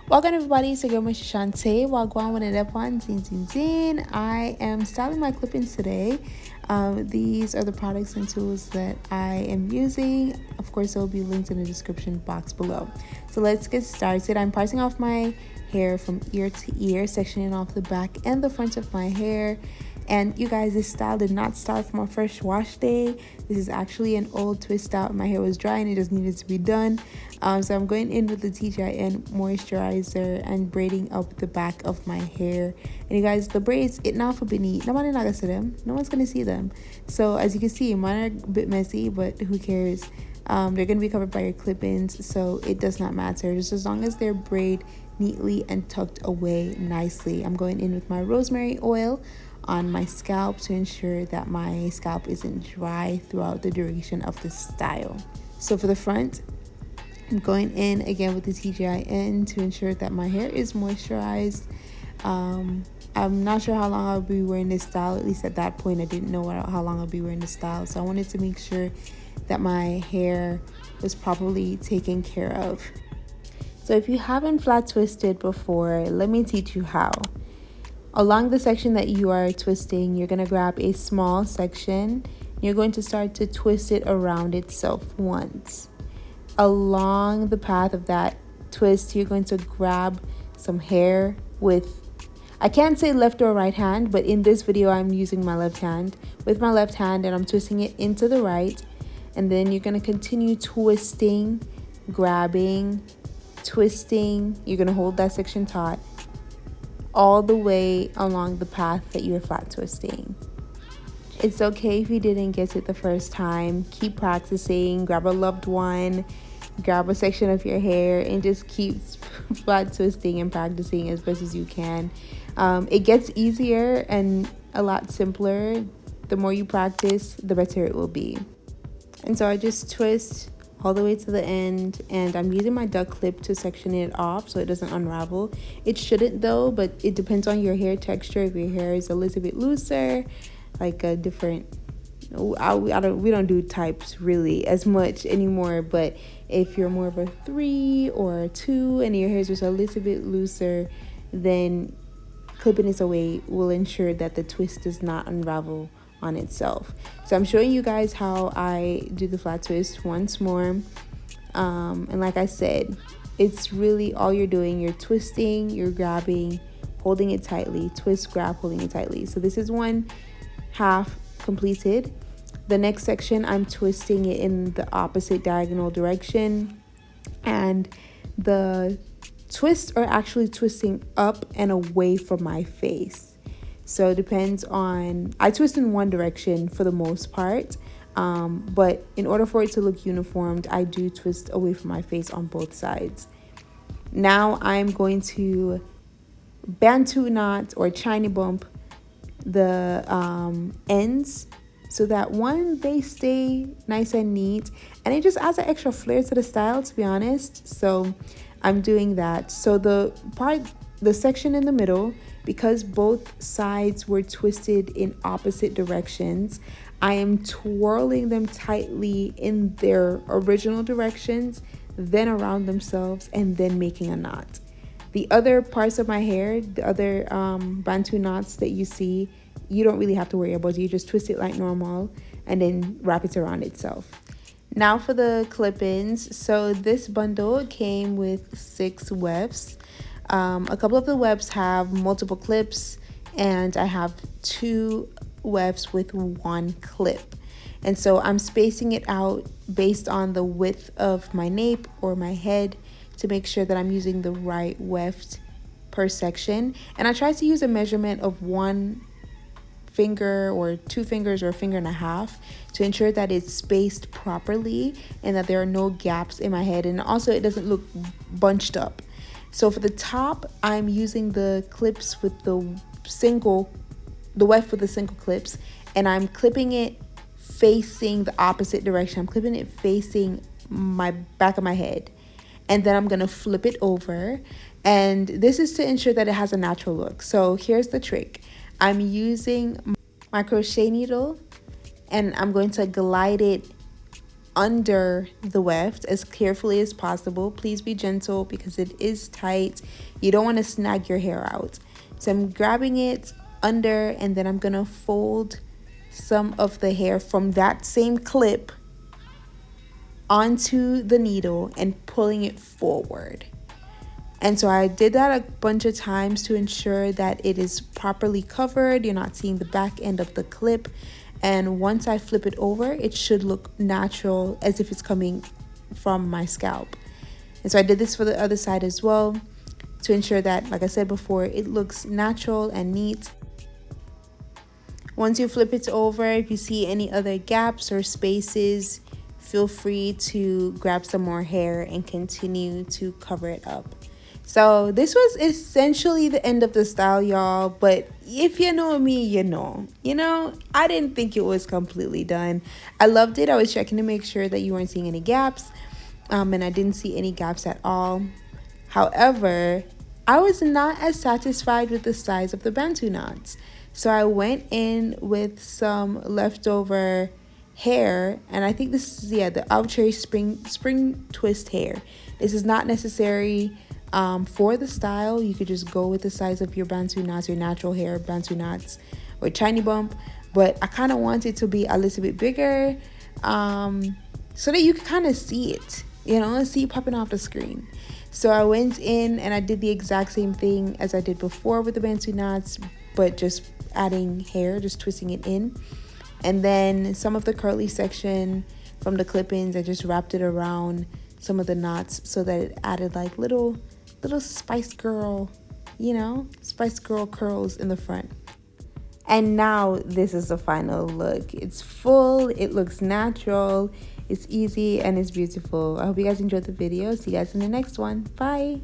Welcome everybody to Girl Shante. Wagwan with it up on Zin Zin Zin. I am styling my clip-ins today. These are the products and tools that I am using. Of course, there will be links in the description box below. So let's get started. I'm parsing off my hair from ear to ear, sectioning off the back and the front of my hair. And you guys, this style did not start from my first wash day. This is actually an old twist out. My hair was dry and it just needed to be done. So I'm going in with the TGIN moisturizer and braiding up the back of my hair. And you guys, the braids, it not for beneath. Nobody not gonna see them. No one's gonna see them. So as you can see, mine are a bit messy, but who cares? They're gonna be covered by your clip-ins, so it does not matter. Just as long as they're braided neatly and tucked away nicely. I'm going in with my rosemary oil on my scalp to ensure that my scalp isn't dry throughout the duration of the style. So for the front, I'm going in again with the TGIN to ensure that my hair is moisturized. I'm not sure how long I'll be wearing this style. At least at that point, I didn't know how long I'll be wearing this style. So I wanted to make sure that my hair was properly taken care of. So if you haven't flat twisted before, let me teach you how. Along the section that you are twisting, you're going to grab a small section. You're going to start to twist it around itself once. Along the path of that twist, you're going to grab some hair with, I can't say left or right hand, but in this video I'm using my left hand. With my left hand, and I'm twisting it into the right. And then you're going to continue twisting, grabbing, twisting. You're going to hold that section taut all the way along the path that you're flat twisting. It's okay if you didn't get it the first time. Keep practicing. Grab a loved one, grab a section of your hair, and just keep flat twisting and practicing as best as you can. It gets easier and a lot simpler. The more you practice, the better it will be. And so I just twist all the way to the end, and I'm using my duck clip to section it off so it doesn't unravel. It shouldn't though, but it depends on your hair texture. If your hair is a little bit looser, like a different, we don't do types really as much anymore, but if you're more of a 3 or a 2 and your hair is just a little bit looser, then clipping this away will ensure that the twist does not unravel on itself. So I'm showing you guys how I do the flat twist once more. And like I said, it's really all you're doing. You're twisting, you're grabbing, holding it tightly, twist, grab, holding it tightly. So this is one half completed. The next section, I'm twisting it in the opposite diagonal direction, and the twists are actually twisting up and away from my face. So it depends on, I twist in one direction for the most part, but in order for it to look uniformed, I do twist away from my face on both sides. Now I'm going to bantu knot or China bump the ends so that one, they stay nice and neat, and it just adds an extra flair to the style, to be honest. So I'm doing that. So the section in the middle, because both sides were twisted in opposite directions, I am twirling them tightly in their original directions, then around themselves, and then making a knot. The other parts of my hair, the other bantu knots that you see, you don't really have to worry about. You just twist it like normal and then wrap it around itself. Now for the clip-ins. So this bundle came with 6 wefts. A couple of the wefts have multiple clips, and I have 2 wefts with 1 clip. And so I'm spacing it out based on the width of my nape or my head to make sure that I'm using the right weft per section. And I try to use a measurement of 1 finger or 2 fingers or a finger and a half to ensure that it's spaced properly and that there are no gaps in my head, and also it doesn't look bunched up. So for the top, I'm using the clips with the weft with the single clips, and I'm clipping it facing the opposite direction. I'm clipping it facing my back of my head, and then I'm gonna flip it over, and this is to ensure that it has a natural look. So here's the trick. I'm using my crochet needle, and I'm going to glide it under the weft as carefully as possible. Please be gentle because it is tight. You don't want to snag your hair out. So I'm grabbing it under, and then I'm gonna fold some of the hair from that same clip onto the needle and pulling it forward. And so I did that a bunch of times to ensure that it is properly covered. You're not seeing the back end of the clip. And once I flip it over, it should look natural, as if it's coming from my scalp. And so I did this for the other side as well to ensure that, like I said before, it looks natural and neat. Once you flip it over, if you see any other gaps or spaces, feel free to grab some more hair and continue to cover it up. So this was essentially the end of the style, y'all. But if you know me, you know, I didn't think it was completely done. I loved it. I was checking to make sure that you weren't seeing any gaps. And I didn't see any gaps at all. However, I was not as satisfied with the size of the Bantu knots. So I went in with some leftover hair, and I think this is, the Arbitrary spring twist hair. This is not necessary for the style. You could just go with the size of your Bantu knots, your natural hair Bantu knots, or tiny bump. But I kind of want it to be a little bit bigger, so that you can kind of see it, see it popping off the screen. So I went in and I did the exact same thing as I did before with the Bantu knots, but just adding hair, just twisting it in. And then some of the curly section from the clip-ins, I just wrapped it around some of the knots so that it added like little Spice Girl, Spice Girl curls in the front. And now this is the final look. It's full, it looks natural, it's easy, and it's beautiful. I hope you guys enjoyed the video. See you guys in the next one. Bye.